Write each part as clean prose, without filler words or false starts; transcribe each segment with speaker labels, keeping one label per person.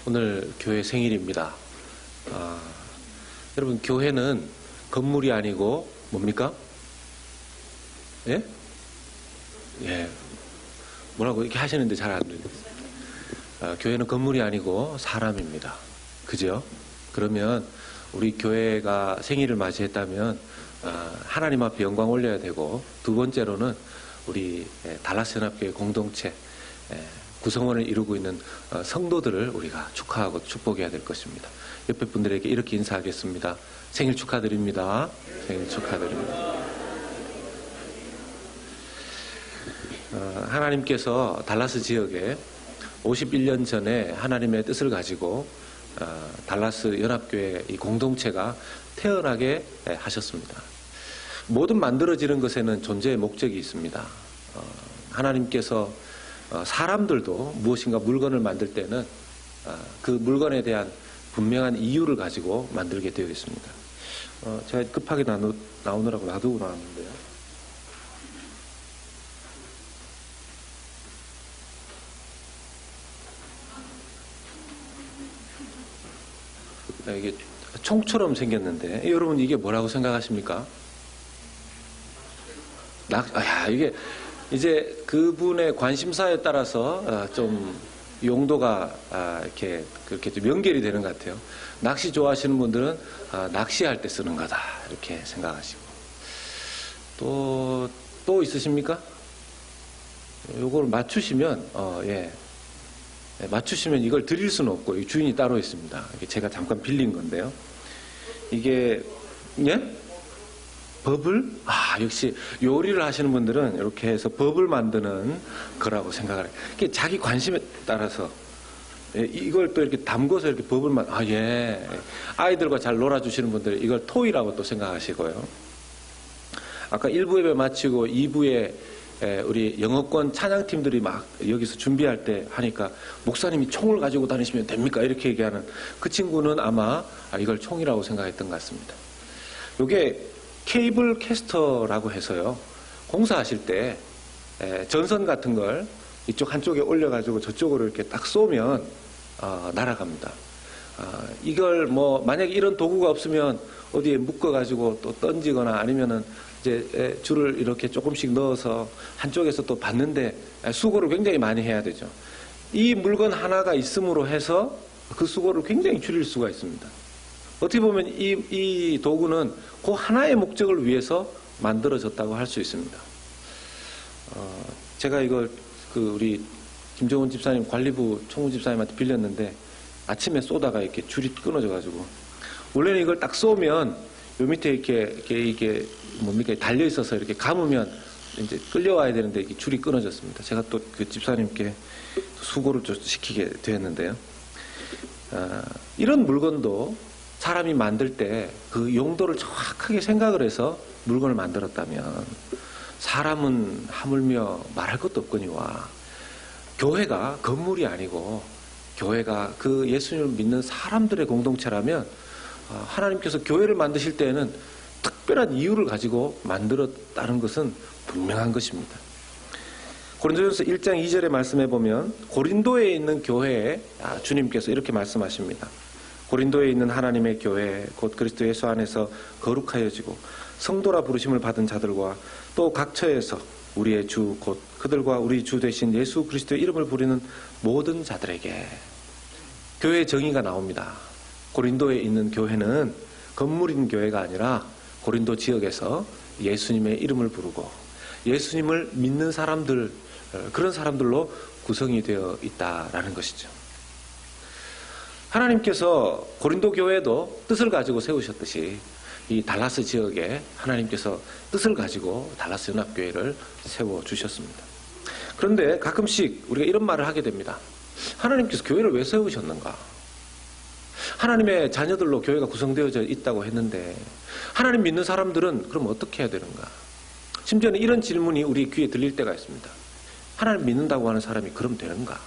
Speaker 1: 오늘 교회 생일입니다. 여러분, 교회는 건물이 아니고 뭡니까? 예? 예. 뭐라고 이렇게 하시는데 잘 안 들려요. 교회는 건물이 아니고 사람입니다. 그죠? 그러면 우리 교회가 생일을 맞이했다면 하나님 앞에 영광 올려야 되고, 두 번째로는 우리 달라스 연합교회 공동체 구성원을 이루고 있는 성도들을 우리가 축하하고 축복해야 될 것입니다. 옆에 분들에게 이렇게 인사하겠습니다. 생일 축하드립니다. 생일 축하드립니다. 하나님께서 달라스 지역에 51년 전에 하나님의 뜻을 가지고 달라스 연합교회 이 공동체가 태어나게 하셨습니다. 모든 만들어지는 것에는 존재의 목적이 있습니다. 하나님께서 사람들도 무엇인가 물건을 만들 때는 그 물건에 대한 분명한 이유를 가지고 만들게 되어 있습니다. 제가 급하게 나오느라고 놔두고 나왔는데요. 이게 총처럼 생겼는데, 여러분 이게 뭐라고 생각하십니까? 이게 이제 그분의 관심사에 따라서 좀 용도가 이렇게 그렇게 좀 연결이 되는 것 같아요. 낚시 좋아하시는 분들은 낚시할 때 쓰는 거다 이렇게 생각하시고, 또 있으십니까? 요걸 맞추시면 맞추시면 이걸 드릴 수는 없고 주인이 따로 있습니다. 이게 제가 잠깐 빌린 건데요. 이게 버블? 역시 요리를 하시는 분들은 이렇게 해서 버블 만드는 거라고 생각을 해요. 이게 자기 관심에 따라서 이걸 또 이렇게 담궈서 이렇게 버블 아이들과 잘 놀아주시는 분들은 이걸 토이라고 또 생각하시고요. 아까 1부 예배 마치고 2부에 우리 영어권 찬양팀들이 막 여기서 준비할 때 하니까, 목사님이 총을 가지고 다니시면 됩니까? 이렇게 얘기하는 그 친구는 아마 이걸 총이라고 생각했던 것 같습니다. 이게 케이블 캐스터라고 해서요, 공사하실 때 전선 같은 걸 이쪽 한쪽에 올려가지고 저쪽으로 이렇게 딱 쏘면 날아갑니다. 이걸 만약에 이런 도구가 없으면 어디에 묶어가지고 또 던지거나 아니면은 이제 줄을 이렇게 조금씩 넣어서 한쪽에서 또 받는데 수고를 굉장히 많이 해야 되죠. 이 물건 하나가 있음으로 해서 그 수고를 굉장히 줄일 수가 있습니다. 어떻게 보면 이 도구는 그 하나의 목적을 위해서 만들어졌다고 할 수 있습니다. 제가 이걸 우리 김정훈 집사님 관리부 총무 집사님한테 빌렸는데, 아침에 쏘다가 이렇게 줄이 끊어져가지고, 원래는 이걸 딱 쏘면 요 밑에 이게 뭡니까 달려 있어서 이렇게 감으면 이제 끌려와야 되는데 이게 줄이 끊어졌습니다. 제가 또 그 집사님께 수고를 좀 시키게 되었는데요. 이런 물건도 사람이 만들 때 그 용도를 정확하게 생각을 해서 물건을 만들었다면, 사람은 하물며 말할 것도 없거니와 교회가 건물이 아니고 교회가 그 예수님을 믿는 사람들의 공동체라면, 하나님께서 교회를 만드실 때에는 특별한 이유를 가지고 만들었다는 것은 분명한 것입니다. 고린도전서 1장 2절의 말씀에 보면, 고린도에 있는 교회에 주님께서 이렇게 말씀하십니다. 고린도에 있는 하나님의 교회 곧 그리스도 예수 안에서 거룩하여지고 성도라 부르심을 받은 자들과 또 각처에서 우리의 주 곧 그들과 우리 주 되신 예수 그리스도의 이름을 부르는 모든 자들에게, 교회의 정의가 나옵니다. 고린도에 있는 교회는 건물인 교회가 아니라 고린도 지역에서 예수님의 이름을 부르고 예수님을 믿는 사람들, 그런 사람들로 구성이 되어 있다라는 것이죠. 하나님께서 고린도 교회도 뜻을 가지고 세우셨듯이 이 달라스 지역에 하나님께서 뜻을 가지고 달라스 연합교회를 세워주셨습니다. 그런데 가끔씩 우리가 이런 말을 하게 됩니다. 하나님께서 교회를 왜 세우셨는가? 하나님의 자녀들로 교회가 구성되어져 있다고 했는데 하나님 믿는 사람들은 그럼 어떻게 해야 되는가? 심지어는 이런 질문이 우리 귀에 들릴 때가 있습니다. 하나님 믿는다고 하는 사람이 그럼 되는가?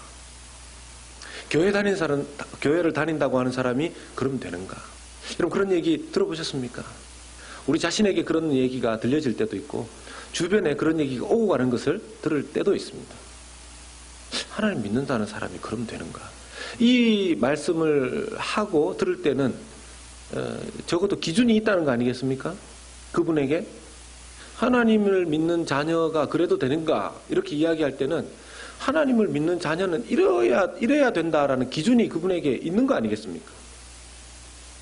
Speaker 1: 교회를 다닌다고 하는 사람이 그럼 되는가? 여러분, 그런 얘기 들어보셨습니까? 우리 자신에게 그런 얘기가 들려질 때도 있고, 주변에 그런 얘기가 오고 가는 것을 들을 때도 있습니다. 하나님 믿는다는 사람이 그럼 되는가? 이 말씀을 하고 들을 때는 적어도 기준이 있다는 거 아니겠습니까? 그분에게 하나님을 믿는 자녀가 그래도 되는가 이렇게 이야기할 때는 하나님을 믿는 자녀는 이래야 된다라는 기준이 그분에게 있는 거 아니겠습니까?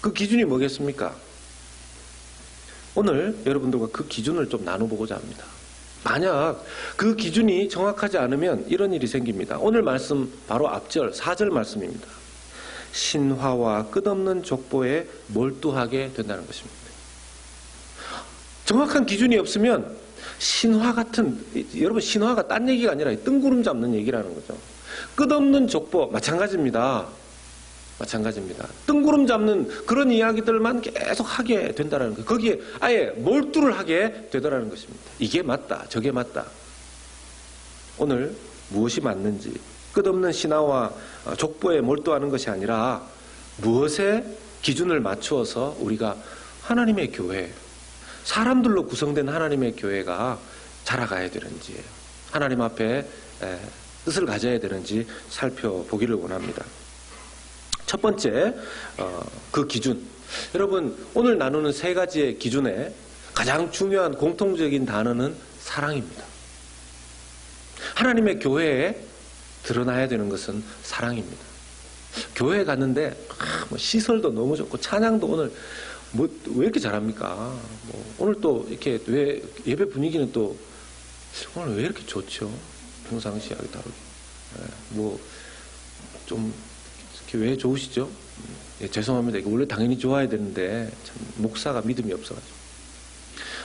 Speaker 1: 그 기준이 뭐겠습니까? 오늘 여러분들과 그 기준을 좀 나눠보고자 합니다. 만약 그 기준이 정확하지 않으면 이런 일이 생깁니다. 오늘 말씀 바로 앞절 4절 말씀입니다. 신화와 끝없는 족보에 몰두하게 된다는 것입니다. 정확한 기준이 없으면 신화 같은, 여러분 신화가 딴 얘기가 아니라 뜬구름 잡는 얘기라는 거죠. 끝없는 족보 마찬가지입니다. 뜬구름 잡는 그런 이야기들만 계속 하게 된다는 거예요. 거기에 아예 몰두를 하게 되더라는 것입니다. 이게 맞다, 저게 맞다. 오늘 무엇이 맞는지 끝없는 신화와 족보에 몰두하는 것이 아니라 무엇에 기준을 맞추어서 우리가 하나님의 교회, 사람들로 구성된 하나님의 교회가 자라가야 되는지, 하나님 앞에 뜻을 가져야 되는지 살펴보기를 원합니다. 첫 번째 그 기준, 여러분 오늘 나누는 세 가지의 기준에 가장 중요한 공통적인 단어는 사랑입니다. 하나님의 교회에 드러나야 되는 것은 사랑입니다. 교회에 갔는데 뭐 시설도 너무 좋고 찬양도 오늘 왜 이렇게 잘합니까? 오늘 또 이렇게 왜 예배 분위기는 또 오늘 왜 이렇게 좋죠? 평상시하고 다르게 좀 왜 좋으시죠? 예, 죄송합니다. 이거 원래 당연히 좋아야 되는데 참 목사가 믿음이 없어가지고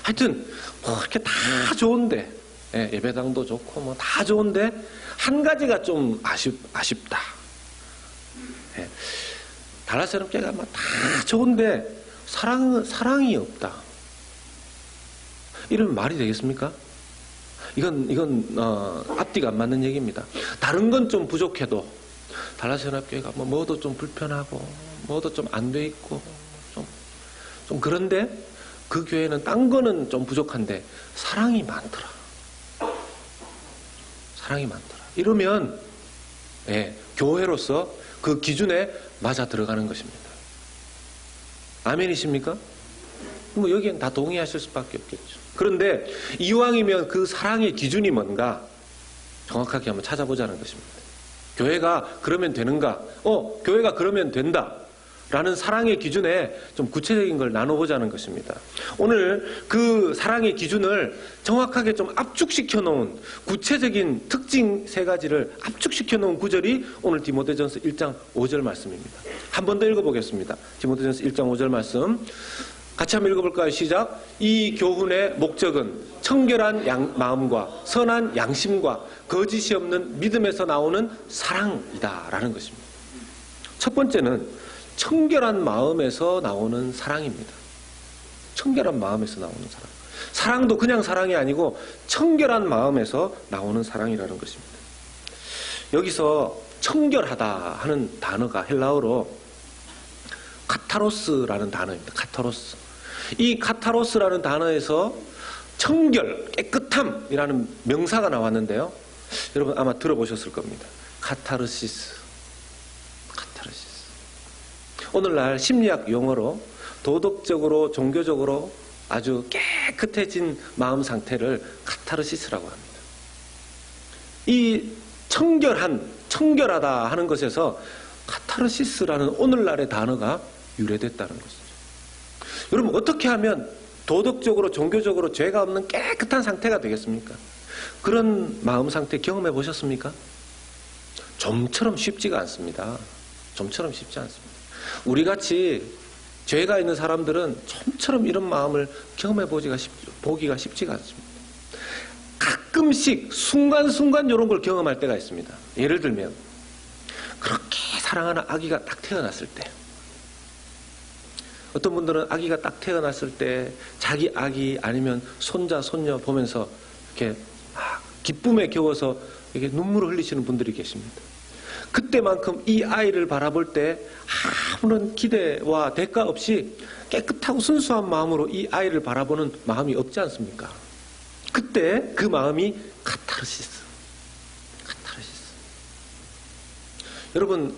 Speaker 1: 하여튼 이렇게 다 좋은데 예배당도 좋고 뭐 다 좋은데 한 가지가 좀 아쉽다. 달라스 연합교회가 막 다 좋은데 사랑이 없다. 이러면 말이 되겠습니까? 이건 앞뒤가 안 맞는 얘기입니다. 다른 건 좀 부족해도 달라스 연합교회가 뭐도 좀 불편하고 뭐도 좀 안 돼 있고 좀 그런데 그 교회는 딴 거는 좀 부족한데 사랑이 많더라. 이러면 교회로서 그 기준에 맞아 들어가는 것입니다. 아멘이십니까? 뭐 여기엔 다 동의하실 수밖에 없겠죠. 그런데 이왕이면 그 사랑의 기준이 뭔가 정확하게 한번 찾아보자는 것입니다. 교회가 그러면 되는가? 교회가 그러면 된다. 라는 사랑의 기준에 좀 구체적인 걸 나눠보자는 것입니다. 오늘 그 사랑의 기준을 정확하게 좀 압축시켜 놓은 구체적인 특징 세 가지를 압축시켜 놓은 구절이 오늘 디모데전서 1장 5절 말씀입니다. 한 번 더 읽어보겠습니다. 디모데전서 1장 5절 말씀 같이 한번 읽어볼까요? 시작. 이 교훈의 목적은 청결한 마음과 선한 양심과 거짓이 없는 믿음에서 나오는 사랑이다 라는 것입니다. 첫 번째는 청결한 마음에서 나오는 사랑입니다. 청결한 마음에서 나오는 사랑. 사랑도 그냥 사랑이 아니고 청결한 마음에서 나오는 사랑이라는 것입니다. 여기서 청결하다 하는 단어가 헬라어로 카타로스라는 단어입니다. 카타로스. 이 카타로스라는 단어에서 청결, 깨끗함이라는 명사가 나왔는데요. 여러분 아마 들어보셨을 겁니다. 카타르시스. 오늘날 심리학 용어로 도덕적으로 종교적으로 아주 깨끗해진 마음 상태를 카타르시스라고 합니다. 이 청결하다 하는 것에서 카타르시스라는 오늘날의 단어가 유래됐다는 것이죠. 여러분 어떻게 하면 도덕적으로 종교적으로 죄가 없는 깨끗한 상태가 되겠습니까? 그런 마음 상태 경험해 보셨습니까? 좀처럼 쉽지가 않습니다. 우리같이 죄가 있는 사람들은 좀처럼 이런 마음을 경험해 보기가 쉽지가 않습니다. 가끔씩 순간순간 이런 걸 경험할 때가 있습니다. 예를 들면 그렇게 사랑하는 아기가 딱 태어났을 때, 어떤 분들은 아기가 딱 태어났을 때 자기 아기 아니면 손자 손녀 보면서 이렇게 기쁨에 겨워서 이렇게 눈물을 흘리시는 분들이 계십니다. 그때만큼 이 아이를 바라볼 때 아무런 기대와 대가 없이 깨끗하고 순수한 마음으로 이 아이를 바라보는 마음이 없지 않습니까? 그때 그 마음이 카타르시스. 여러분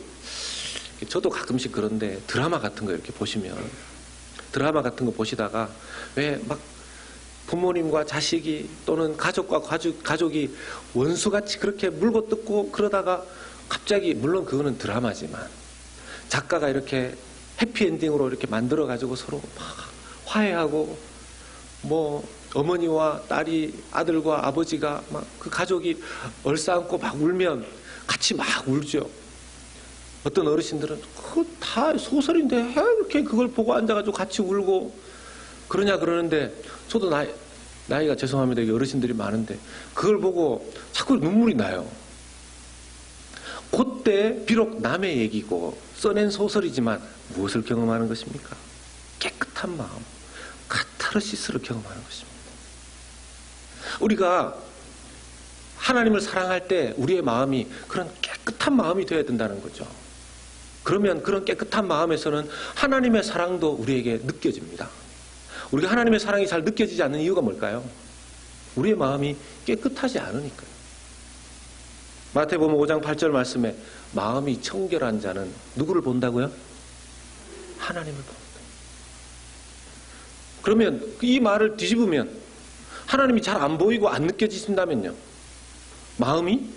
Speaker 1: 저도 가끔씩 그런데 드라마 같은 거 이렇게 보시면 드라마 같은 거 보시다가 왜 막 부모님과 자식이 또는 가족과 가족이 원수같이 그렇게 물고 뜯고 그러다가 갑자기 물론 그거는 드라마지만 작가가 이렇게 해피엔딩으로 이렇게 만들어 가지고 서로 막 화해하고 뭐 어머니와 딸이 아들과 아버지가 막 그 가족이 얼싸안고 막 울면 같이 막 울죠. 어떤 어르신들은 그거 다 소설인데 왜 이렇게 그걸 보고 앉아가지고 같이 울고 그러냐 그러는데 저도 나이가 죄송합니다. 이게 어르신들이 많은데 그걸 보고 자꾸 눈물이 나요. 그때 비록 남의 얘기고 써낸 소설이지만 무엇을 경험하는 것입니까? 깨끗한 마음, 카타르시스를 경험하는 것입니다. 우리가 하나님을 사랑할 때 우리의 마음이 그런 깨끗한 마음이 되어야 된다는 거죠. 그러면 그런 깨끗한 마음에서는 하나님의 사랑도 우리에게 느껴집니다. 우리가 하나님의 사랑이 잘 느껴지지 않는 이유가 뭘까요? 우리의 마음이 깨끗하지 않으니까요. 마태복음 5장 8절 말씀에 마음이 청결한 자는 누구를 본다고요? 하나님을 본다. 그러면 이 말을 뒤집으면 하나님이 잘 안 보이고 안 느껴지신다면요. 마음이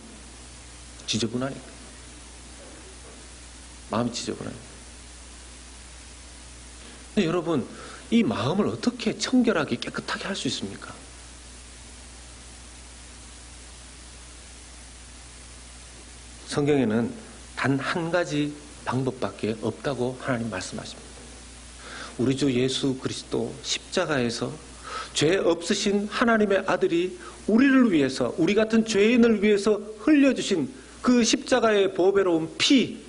Speaker 1: 지저분하니까. 마음이 지저분하니까. 근데 여러분, 이 마음을 어떻게 청결하게 깨끗하게 할 수 있습니까? 성경에는 단 한 가지 방법밖에 없다고 하나님 말씀하십니다. 우리 주 예수 그리스도 십자가에서 죄 없으신 하나님의 아들이 우리를 위해서, 우리 같은 죄인을 위해서 흘려주신 그 십자가의 보배로운 피,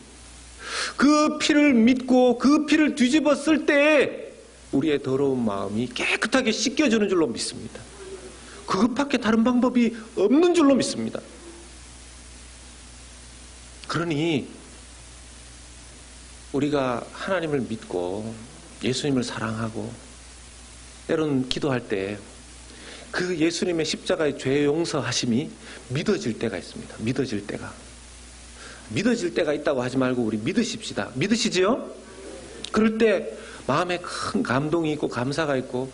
Speaker 1: 그 피를 믿고 그 피를 뒤집었을 때에 우리의 더러운 마음이 깨끗하게 씻겨주는 줄로 믿습니다. 그것밖에 다른 방법이 없는 줄로 믿습니다. 그러니 우리가 하나님을 믿고 예수님을 사랑하고 때로는 기도할 때 그 예수님의 십자가의 죄 용서하심이 믿어질 때가 있습니다. 믿어질 때가 있다고 하지 말고 우리 믿으십시다. 믿으시지요? 그럴 때 마음에 큰 감동이 있고 감사가 있고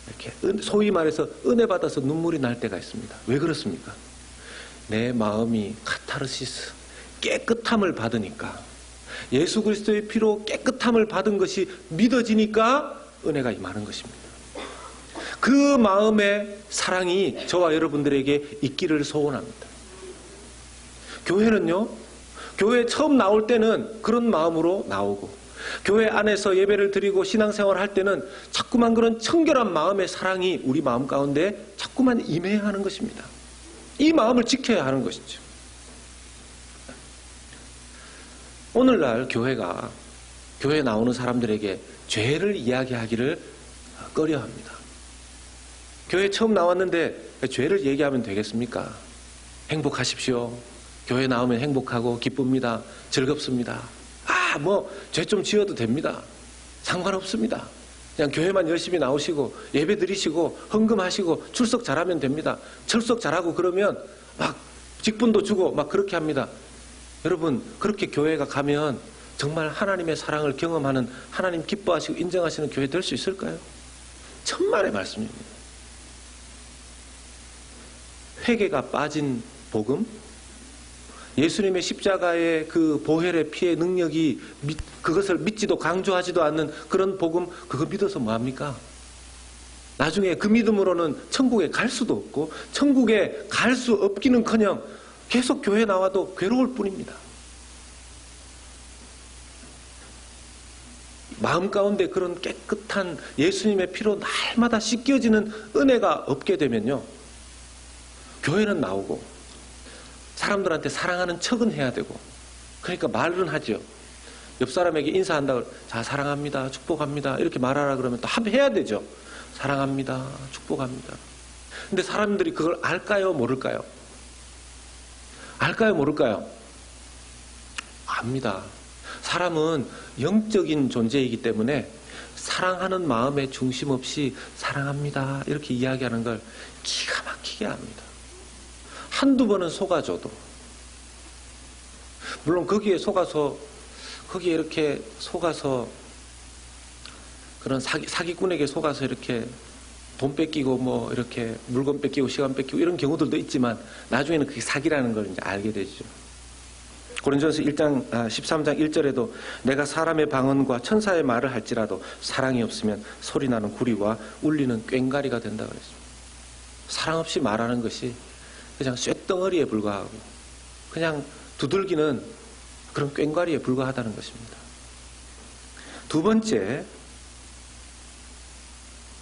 Speaker 1: 이렇게 소위 말해서 은혜 받아서 눈물이 날 때가 있습니다. 왜 그렇습니까? 내 마음이 카타르시스, 깨끗함을 받으니까, 예수 그리스도의 피로 깨끗함을 받은 것이 믿어지니까 은혜가 임하는 것입니다. 그 마음의 사랑이 저와 여러분들에게 있기를 소원합니다. 교회는요, 교회 처음 나올 때는 그런 마음으로 나오고, 교회 안에서 예배를 드리고 신앙생활을 할 때는 자꾸만 그런 청결한 마음의 사랑이 우리 마음 가운데 자꾸만 임해야 하는 것입니다. 이 마음을 지켜야 하는 것이죠. 오늘날 교회에 나오는 사람들에게 죄를 이야기하기를 꺼려합니다. 교회 처음 나왔는데 죄를 얘기하면 되겠습니까? 행복하십시오. 교회 나오면 행복하고 기쁩니다. 즐겁습니다. 죄 좀 지어도 됩니다. 상관없습니다. 그냥 교회만 열심히 나오시고 예배 드리시고 헌금하시고 출석 잘하면 됩니다. 출석 잘하고 그러면 막 직분도 주고 막 그렇게 합니다. 여러분, 그렇게 교회가 가면 정말 하나님의 사랑을 경험하는, 하나님 기뻐하시고 인정하시는 교회 될 수 있을까요? 천만의 말씀입니다. 회개가 빠진 복음, 예수님의 십자가의 그 보혈의 피의 능력이 그것을 믿지도 강조하지도 않는 그런 복음, 그거 믿어서 뭐합니까? 나중에 그 믿음으로는 천국에 갈 수도 없고 천국에 갈 수 없기는커녕 계속 교회 나와도 괴로울 뿐입니다. 마음 가운데 그런 깨끗한 예수님의 피로 날마다 씻겨지는 은혜가 없게 되면요, 교회는 나오고 사람들한테 사랑하는 척은 해야 되고, 그러니까 말은 하죠. 옆 사람에게 인사한다고, 자, 사랑합니다, 축복합니다 이렇게 말하라 그러면 또 해야 되죠. 사랑합니다, 축복합니다. 근데 사람들이 그걸 알까요, 모를까요? 알까요, 모를까요? 압니다. 사람은 영적인 존재이기 때문에 사랑하는 마음의 중심 없이 사랑합니다 이렇게 이야기하는 걸 기가 막히게 압니다. 한두 번은 속아줘도, 물론 거기에 속아서 거기에 이렇게 속아서 그런 사기꾼에게 속아서 이렇게 돈 뺏기고 뭐 이렇게 물건 뺏기고 시간 뺏기고 이런 경우들도 있지만 나중에는 그게 사기라는 걸 이제 알게 되죠. 고린도전서 13장 1절에도 내가 사람의 방언과 천사의 말을 할지라도 사랑이 없으면 소리나는 구리와 울리는 꽹과리가 된다 그랬습니다. 사랑 없이 말하는 것이 그냥 쇳덩어리에 불과하고 그냥 두들기는 그런 꽹과리에 불과하다는 것입니다. 두 번째,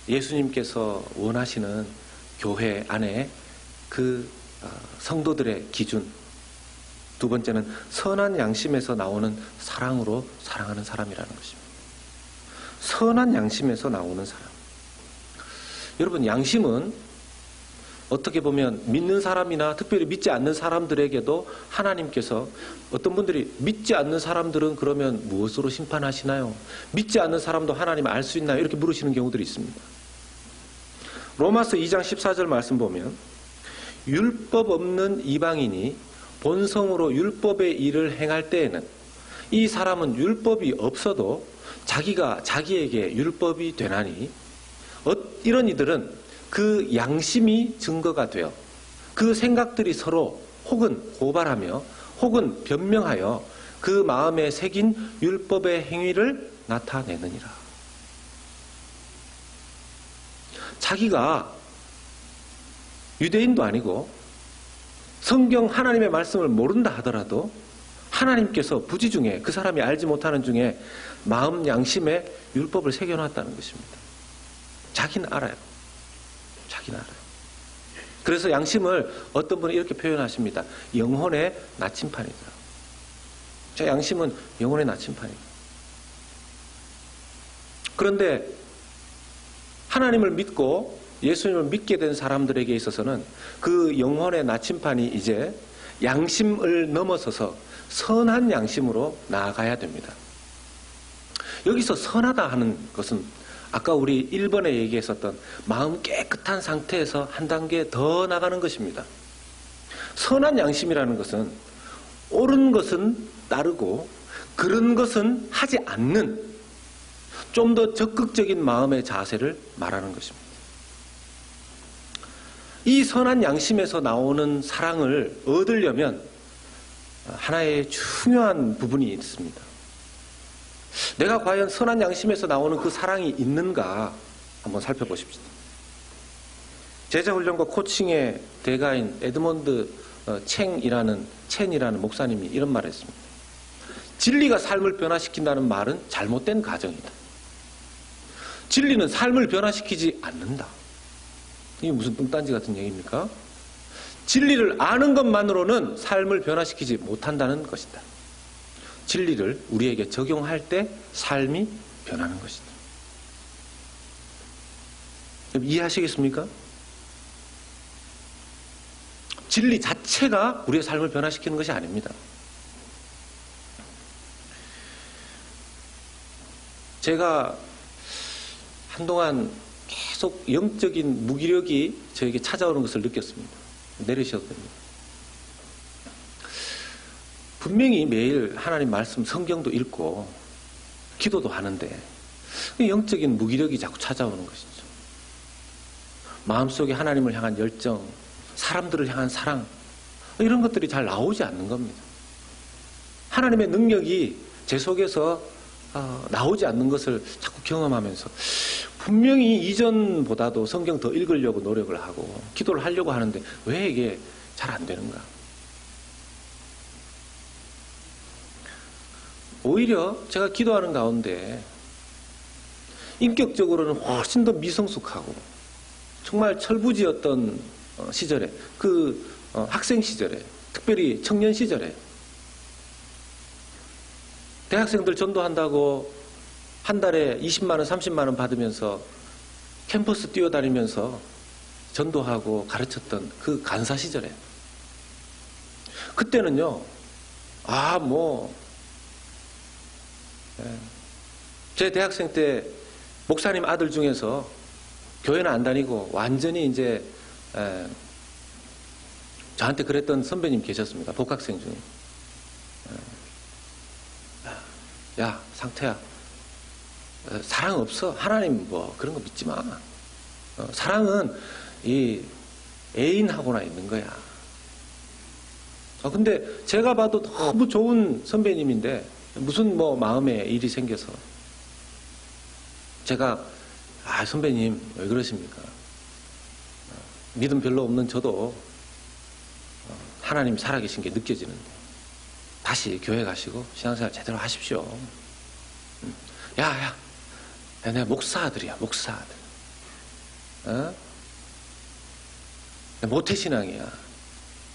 Speaker 1: 예수님께서 원하시는 교회 안에 그 성도들의 기준, 두 번째는 선한 양심에서 나오는 사랑으로 사랑하는 사람이라는 것입니다. 선한 양심에서 나오는 사람. 여러분, 양심은 어떻게 보면 믿는 사람이나 특별히 믿지 않는 사람들에게도 하나님께서 어떤 분들이 믿지 않는 사람들은 그러면 무엇으로 심판하시나요? 믿지 않는 사람도 하나님 알 수 있나요? 이렇게 물으시는 경우들이 있습니다. 로마서 2장 14절 말씀 보면 율법 없는 이방인이 본성으로 율법의 일을 행할 때에는 이 사람은 율법이 없어도 자기가 자기에게 율법이 되나니 이런 이들은 그 양심이 증거가 되어 그 생각들이 서로 혹은 고발하며 혹은 변명하여 그 마음에 새긴 율법의 행위를 나타내느니라. 자기가 유대인도 아니고 성경 하나님의 말씀을 모른다 하더라도 하나님께서 부지중에 그 사람이 알지 못하는 중에 마음 양심에 율법을 새겨놨다는 것입니다. 자기는 알아요. 자기는 알아요. 그래서 양심을 어떤 분은 이렇게 표현하십니다. 영혼의 나침판이다. 자, 양심은 영혼의 나침판이다. 그런데 하나님을 믿고 예수님을 믿게 된 사람들에게 있어서는 그 영혼의 나침판이 이제 양심을 넘어서서 선한 양심으로 나아가야 됩니다. 여기서 선하다 하는 것은 아까 우리 1번에 얘기했었던 마음 깨끗한 상태에서 한 단계 더 나가는 것입니다. 선한 양심이라는 것은 옳은 것은 따르고 그런 것은 하지 않는 좀 더 적극적인 마음의 자세를 말하는 것입니다. 이 선한 양심에서 나오는 사랑을 얻으려면 하나의 중요한 부분이 있습니다. 내가 과연 선한 양심에서 나오는 그 사랑이 있는가 한번 살펴보십시오. 제자훈련과 코칭의 대가인 에드먼드 첸이라는 목사님이 이런 말을 했습니다. 진리가 삶을 변화시킨다는 말은 잘못된 가정이다. 진리는 삶을 변화시키지 않는다. 이게 무슨 뚱딴지 같은 얘기입니까? 진리를 아는 것만으로는 삶을 변화시키지 못한다는 것이다. 진리를 우리에게 적용할 때 삶이 변하는 것이다. 이해하시겠습니까? 진리 자체가 우리의 삶을 변화시키는 것이 아닙니다. 제가 한동안 계속 영적인 무기력이 저에게 찾아오는 것을 느꼈습니다. 내리셔도 됩니다. 분명히 매일 하나님 말씀 성경도 읽고 기도도 하는데 영적인 무기력이 자꾸 찾아오는 것이죠. 마음속에 하나님을 향한 열정, 사람들을 향한 사랑, 이런 것들이 잘 나오지 않는 겁니다. 하나님의 능력이 제 속에서 나오지 않는 것을 자꾸 경험하면서 분명히 이전보다도 성경 더 읽으려고 노력을 하고 기도를 하려고 하는데 왜 이게 잘 안 되는가? 오히려 제가 기도하는 가운데 인격적으로는 훨씬 더 미성숙하고 정말 철부지였던 시절에 학생 시절에 특별히 청년 시절에 대학생들 전도한다고 한 달에 20만 원, 30만 원 받으면서 캠퍼스 뛰어다니면서 전도하고 가르쳤던 그 간사 시절에 그때는요, 제 대학생 때 목사님 아들 중에서 교회는 안 다니고 완전히 이제 저한테 그랬던 선배님 계셨습니다. 복학생 중에. 야, 상태야. 사랑 없어. 하나님 뭐 그런 거 믿지 마. 사랑은 이 애인하고나 있는 거야. 근데 제가 봐도 너무 좋은 선배님인데 무슨 뭐 마음에 일이 생겨서 제가 선배님 왜 그러십니까? 믿음 별로 없는 저도 하나님 살아계신 게 느껴지는데 다시 교회 가시고 신앙생활 제대로 하십시오. 야, 내가 목사 아들이야, 목사 아들. 모태신앙이야.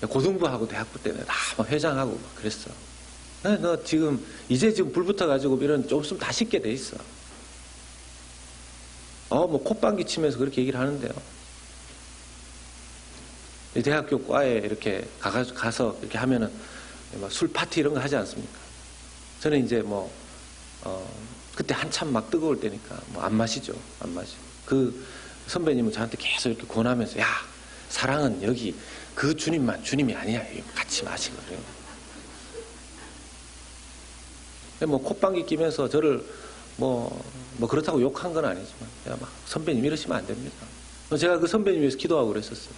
Speaker 1: 고등부하고 대학부 때문에 다 막 회장하고 막 그랬어. 너 지금 불 붙어가지고 이런 좀 있으면 다 씻게 돼 있어. 뭐 콧방귀 치면서 그렇게 얘기를 하는데요. 대학교 과에 이렇게 가서 이렇게 하면은 막 술 파티 이런 거 하지 않습니까? 저는 이제 그때 한참 막 뜨거울 때니까 안 마시죠. 안 마시고. 그 선배님은 저한테 계속 이렇게 권하면서 야, 사랑은 여기 그 주님이 아니야. 같이 마시고 그래요. 콧방귀 끼면서 저를 그렇다고 욕한 건 아니지만 야, 막 선배님 이러시면 안 됩니다. 제가 그 선배님 위해서 기도하고 그랬었어요.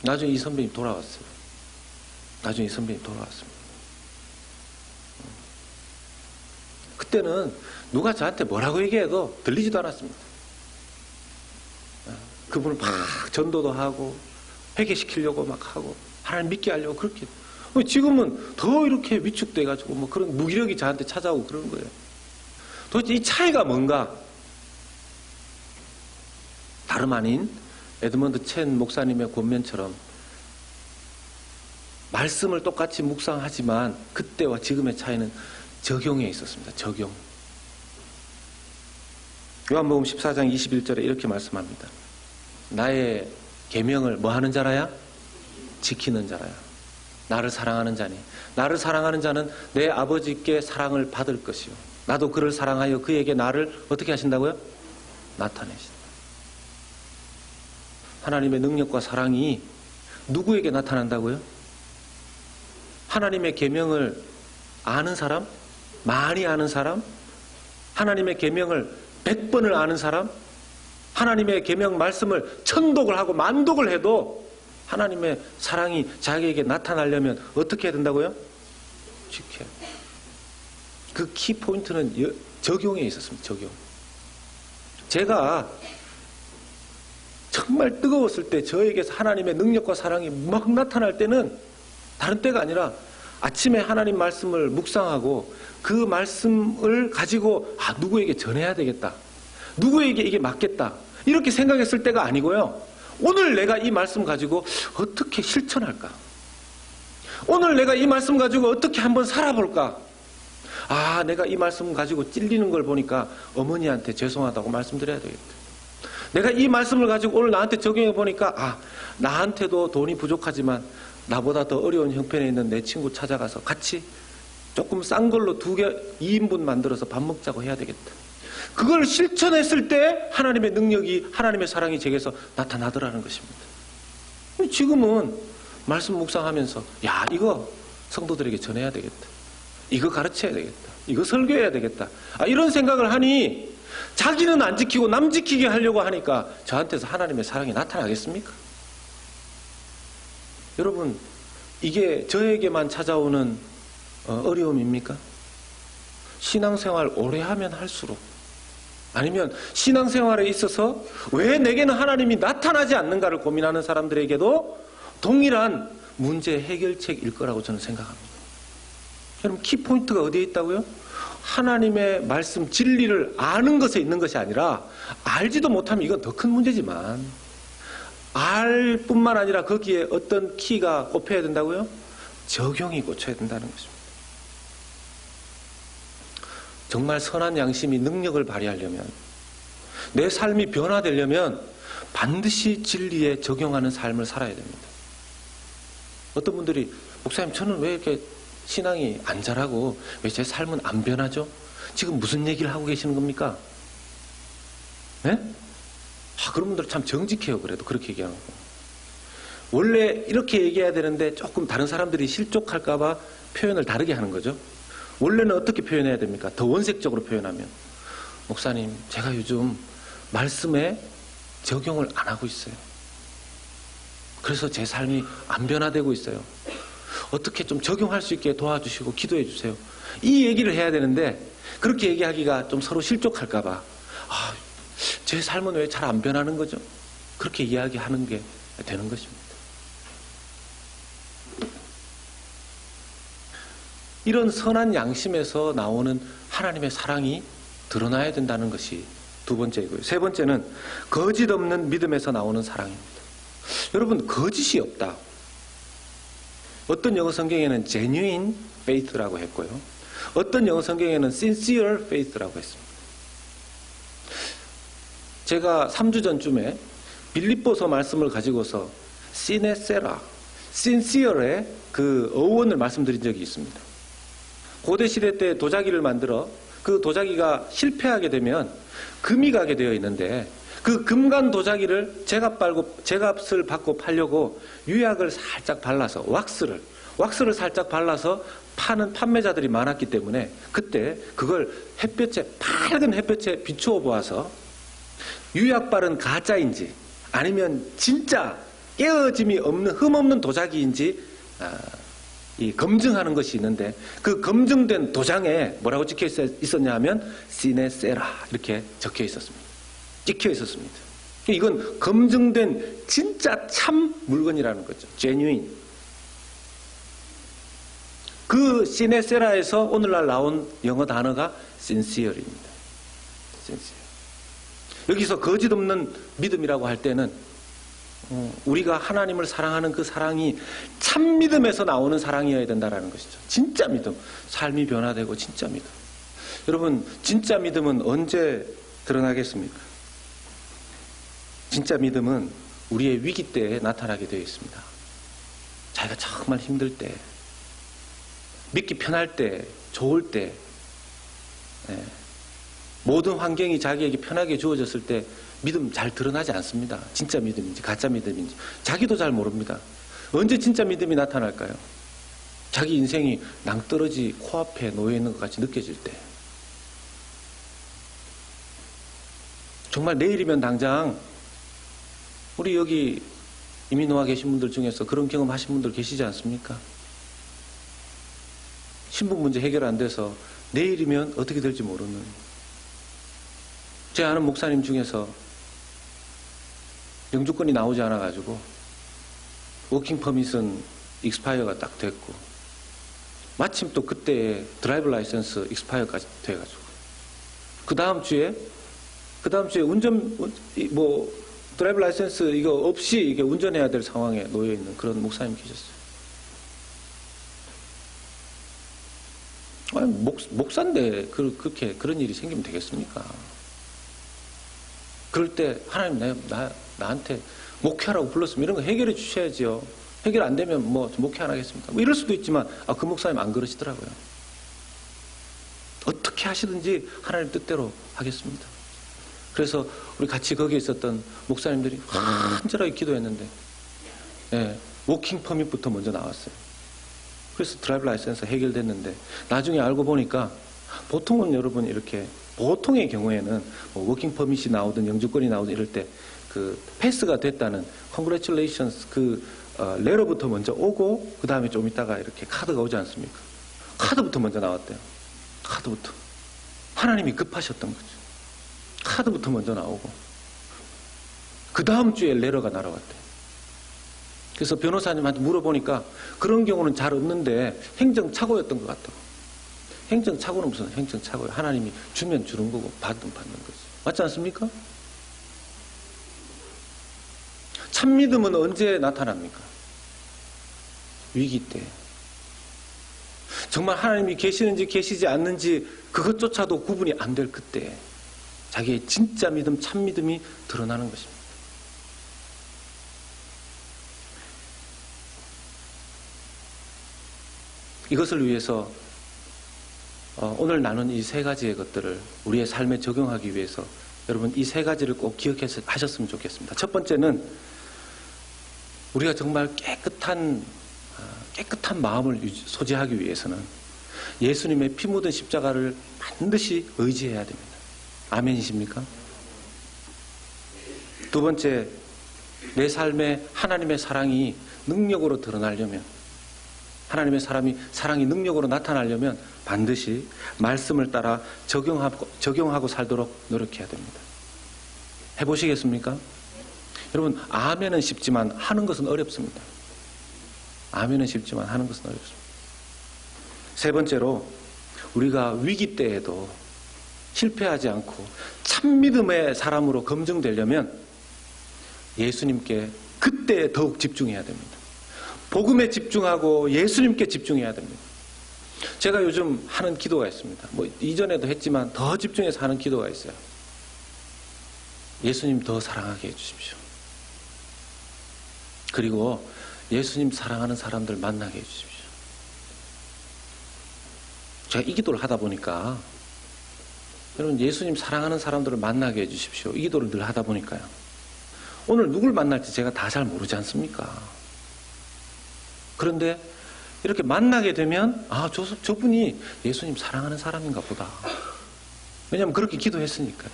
Speaker 1: 나중에 이 선배님 돌아왔어요. 그때는 누가 저한테 뭐라고 얘기해도 들리지도 않았습니다. 그분을 막 전도도 하고 회개시키려고 막 하고 하나님 믿게 하려고 그렇게. 지금은 더 이렇게 위축돼가지고 그런 무기력이 저한테 찾아오고 그런 거예요. 도대체 이 차이가 뭔가? 다름 아닌 에드먼드 첸 목사님의 권면처럼 말씀을 똑같이 묵상하지만 그때와 지금의 차이는 적용에 있었습니다. 적용. 요한복음 14장 21절에 이렇게 말씀합니다. 나의 계명을 뭐 하는 자라야? 지키는 자라야. 나를 사랑하는 자니. 나를 사랑하는 자는 내 아버지께 사랑을 받을 것이요. 나도 그를 사랑하여 그에게 나를 어떻게 하신다고요? 나타내신다. 하나님의 능력과 사랑이 누구에게 나타난다고요? 하나님의 계명을 아는 사람? 많이 아는 사람? 하나님의 계명을 100번을 아는 사람? 하나님의 계명 말씀을 1000독을 하고 10,000독을 해도 하나님의 사랑이 자기에게 나타나려면 어떻게 해야 된다고요? 지켜야. 그 키포인트는 적용에 있었습니다. 적용. 제가 정말 뜨거웠을 때 저에게서 하나님의 능력과 사랑이 막 나타날 때는 다른 때가 아니라 아침에 하나님 말씀을 묵상하고 그 말씀을 가지고 누구에게 전해야 되겠다. 누구에게 이게 맞겠다. 이렇게 생각했을 때가 아니고요. 오늘 내가 이 말씀 가지고 어떻게 실천할까? 오늘 내가 이 말씀 가지고 어떻게 한번 살아볼까? 내가 이 말씀 가지고 찔리는 걸 보니까 어머니한테 죄송하다고 말씀드려야 되겠다. 내가 이 말씀을 가지고 오늘 나한테 적용해 보니까 나한테도 돈이 부족하지만 나보다 더 어려운 형편에 있는 내 친구 찾아가서 같이 조금 싼 걸로 2인분 만들어서 밥 먹자고 해야 되겠다. 그걸 실천했을 때 하나님의 능력이, 하나님의 사랑이 제게서 나타나더라는 것입니다. 지금은 말씀 묵상하면서 이거 성도들에게 전해야 되겠다. 이거 가르쳐야 되겠다. 이거 설교해야 되겠다. 이런 생각을 하니 자기는 안 지키고 남 지키게 하려고 하니까 저한테서 하나님의 사랑이 나타나겠습니까? 여러분, 이게 저에게만 찾아오는 어려움입니까? 신앙생활 오래 하면 할수록, 아니면 신앙생활에 있어서 왜 내게는 하나님이 나타나지 않는가를 고민하는 사람들에게도 동일한 문제 해결책일 거라고 저는 생각합니다. 여러분, 키포인트가 어디에 있다고요? 하나님의 말씀 진리를 아는 것에 있는 것이 아니라 알지도 못하면 이건 더 큰 문제지만 알 뿐만 아니라 거기에 어떤 키가 꼽혀야 된다고요? 적용이 꽂혀야 된다는 것입니다. 정말 선한 양심이 능력을 발휘하려면, 내 삶이 변화되려면 반드시 진리에 적용하는 삶을 살아야 됩니다. 어떤 분들이 목사님, 저는 왜 이렇게 신앙이 안 자라고 왜 제 삶은 안 변하죠? 지금 무슨 얘기를 하고 계시는 겁니까? 네? 그런 분들 참 정직해요. 그래도 그렇게 얘기하는 거. 원래 이렇게 얘기해야 되는데 조금 다른 사람들이 실족할까 봐 표현을 다르게 하는 거죠. 원래는 어떻게 표현해야 됩니까? 더 원색적으로 표현하면, 목사님, 제가 요즘 말씀에 적용을 안 하고 있어요. 그래서 제 삶이 안 변화되고 있어요. 어떻게 좀 적용할 수 있게 도와주시고 기도해 주세요. 이 얘기를 해야 되는데, 그렇게 얘기하기가 좀 서로 실족할까봐, 제 삶은 왜 잘 안 변하는 거죠? 그렇게 이야기하는 게 되는 것입니다. 이런 선한 양심에서 나오는 하나님의 사랑이 드러나야 된다는 것이 두 번째이고요. 세 번째는 거짓 없는 믿음에서 나오는 사랑입니다. 여러분, 거짓이 없다. 어떤 영어 성경에는 genuine faith라고 했고요. 어떤 영어 성경에는 sincere faith라고 했습니다. 제가 3주 전쯤에 빌립보서 말씀을 가지고서 시네세라, sincere의 그 어원을 말씀드린 적이 있습니다. 고대 시대 때 도자기를 만들어 그 도자기가 실패하게 되면 금이 가게 되어 있는데, 그 금간 도자기를 제값을 받고 팔려고 유약을 살짝 발라서 왁스를 살짝 발라서 파는 판매자들이 많았기 때문에, 그때 그걸 밝은 햇볕에 비추어 보아서 유약 바른 가짜인지 아니면 진짜 깨어짐이 없는 흠 없는 도자기인지 검증하는 것이 있는데, 그 검증된 도장에 뭐라고 찍혀 있었냐 하면 시네세라 이렇게 적혀 있었습니다. 찍혀 있었습니다. 이건 검증된 진짜 참 물건이라는 거죠. genuine. 그 시네세라에서 오늘날 나온 영어 단어가 sincere입니다. sincere. 여기서 거짓 없는 믿음이라고 할 때는 우리가 하나님을 사랑하는 그 사랑이 참 믿음에서 나오는 사랑이어야 된다는 것이죠. 진짜 믿음. 삶이 변화되고 진짜 믿음. 여러분, 진짜 믿음은 언제 드러나겠습니까? 진짜 믿음은 우리의 위기 때에 나타나게 되어 있습니다. 자기가 정말 힘들 때, 믿기 편할 때, 좋을 때, 모든 환경이 자기에게 편하게 주어졌을 때 믿음 잘 드러나지 않습니다. 진짜 믿음인지 가짜 믿음인지 자기도 잘 모릅니다. 언제 진짜 믿음이 나타날까요? 자기 인생이 낭떠러지 코앞에 놓여 있는 것 같이 느껴질 때, 정말 내일이면 당장, 우리 여기 이민 와 계신 분들 중에서 그런 경험 하신 분들 계시지 않습니까? 신분 문제 해결 안 돼서 내일이면 어떻게 될지 모르는, 제 아는 목사님 중에서 영주권이 나오지 않아가지고 워킹 퍼밋은 익스파이어가 딱 됐고, 마침 또 그때 드라이브 라이센스 익스파이어까지 돼가지고 그 다음 주에 드라이브 라이센스 이거 없이 이게 운전해야 될 상황에 놓여 있는 그런 목사님 계셨어요. 아니, 목사인데 그렇게 그런 일이 생기면 되겠습니까? 그럴 때 하나님 나한테 목회하라고 불렀으면 이런 거 해결해 주셔야지요. 해결 안 되면 목회 안 하겠습니까? 이럴 수도 있지만 그 목사님 안 그러시더라고요. 어떻게 하시든지 하나님 뜻대로 하겠습니다. 그래서 우리 같이 거기에 있었던 목사님들이 간절하게 기도했는데, 워킹 퍼밋부터 먼저 나왔어요. 그래서 드라이브 라이센스 해결됐는데, 나중에 알고 보니까 보통은 여러분 이렇게 보통의 경우에는 워킹 퍼밋이 나오든 영주권이 나오든 이럴 때 그 패스가 됐다는 congratulations 레터부터 먼저 오고, 그 다음에 좀 있다가 이렇게 카드가 오지 않습니까? 카드부터 먼저 나왔대요. 카드부터. 하나님이 급하셨던 거죠. 카드부터 먼저 나오고, 그 다음 주에 레터가 날아왔대요. 그래서 변호사님한테 물어보니까 그런 경우는 잘 없는데 행정착오였던 것 같다고. 행정착오는 무슨 행정착오예요? 하나님이 주면 주는 거고 받으면 받는 거지. 맞지 않습니까? 참 믿음은 언제 나타납니까? 위기 때. 정말 하나님이 계시는지 계시지 않는지 그것조차도 구분이 안 될 그때 자기의 진짜 믿음, 참 믿음이 드러나는 것입니다. 이것을 위해서 오늘 나눈 이 세 가지의 것들을 우리의 삶에 적용하기 위해서 여러분 이 세 가지를 꼭 기억하셨으면 좋겠습니다. 첫 번째는 우리가 정말 깨끗한 마음을 소지하기 위해서는 예수님의 피 묻은 십자가를 반드시 의지해야 됩니다. 아멘이십니까? 두 번째, 내 삶에 하나님의 사랑이 능력으로 드러나려면, 하나님의 사랑이 능력으로 나타나려면 반드시 말씀을 따라 적용하고 살도록 노력해야 됩니다. 해보시겠습니까? 여러분, 아멘은 쉽지만 하는 것은 어렵습니다. 아멘은 쉽지만 하는 것은 어렵습니다. 세 번째로, 우리가 위기 때에도 실패하지 않고 참 믿음의 사람으로 검증되려면 예수님께 그때 더욱 집중해야 됩니다. 복음에 집중하고 예수님께 집중해야 됩니다. 제가 요즘 하는 기도가 있습니다. 이전에도 했지만 더 집중해서 하는 기도가 있어요. 예수님 더 사랑하게 해주십시오. 그리고 예수님 사랑하는 사람들 만나게 해주십시오. 제가 이 기도를 하다 보니까, 여러분, 예수님 사랑하는 사람들을 만나게 해주십시오. 이 기도를 늘 하다 보니까요. 오늘 누굴 만날지 제가 다 잘 모르지 않습니까? 그런데 이렇게 만나게 되면, 저분이 예수님 사랑하는 사람인가 보다. 왜냐하면 그렇게 기도했으니까요.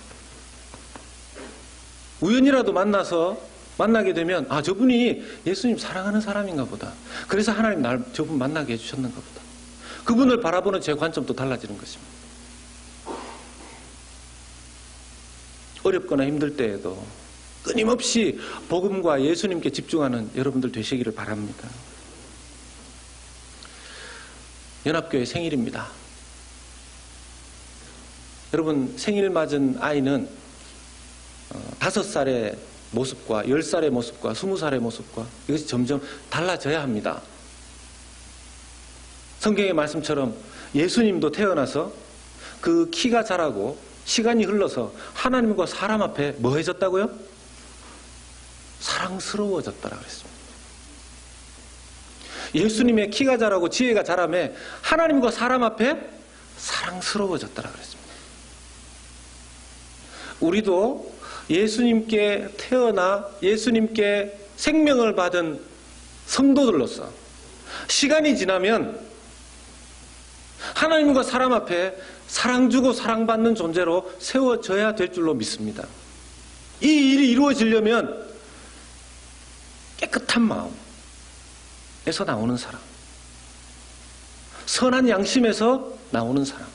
Speaker 1: 우연이라도 만나게 되면, 저분이 예수님 사랑하는 사람인가 보다. 그래서 하나님 저분 만나게 해주셨는가 보다. 그분을 바라보는 제 관점도 달라지는 것입니다. 어렵거나 힘들 때에도 끊임없이 복음과 예수님께 집중하는 여러분들 되시기를 바랍니다. 연합교회 생일입니다. 여러분, 생일 맞은 아이는 5살의 모습과 10살의 모습과 20살의 모습과 이것이 점점 달라져야 합니다. 성경의 말씀처럼 예수님도 태어나서 그 키가 자라고 시간이 흘러서 하나님과 사람 앞에 뭐 해졌다고요? 사랑스러워졌다라 그랬습니다. 예수님의 키가 자라고 지혜가 자라매 하나님과 사람 앞에 사랑스러워졌다라 그랬습니다. 우리도 예수님께 태어나 예수님께 생명을 받은 성도들로서 시간이 지나면 하나님과 사람 앞에 사랑 주고 사랑받는 존재로 세워져야 될 줄로 믿습니다. 이 일이 이루어지려면 깨끗한 마음에서 나오는 사람, 선한 양심에서 나오는 사람,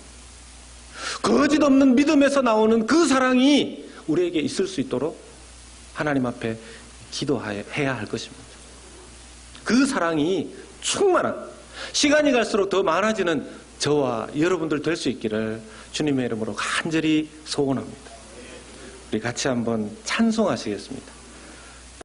Speaker 1: 거짓 없는 믿음에서 나오는 그 사랑이 우리에게 있을 수 있도록 하나님 앞에 기도해야 할 것입니다. 그 사랑이 충만한, 시간이 갈수록 더 많아지는 저와 여러분들 될 수 있기를 주님의 이름으로 간절히 소원합니다. 우리 같이 한번 찬송하시겠습니다.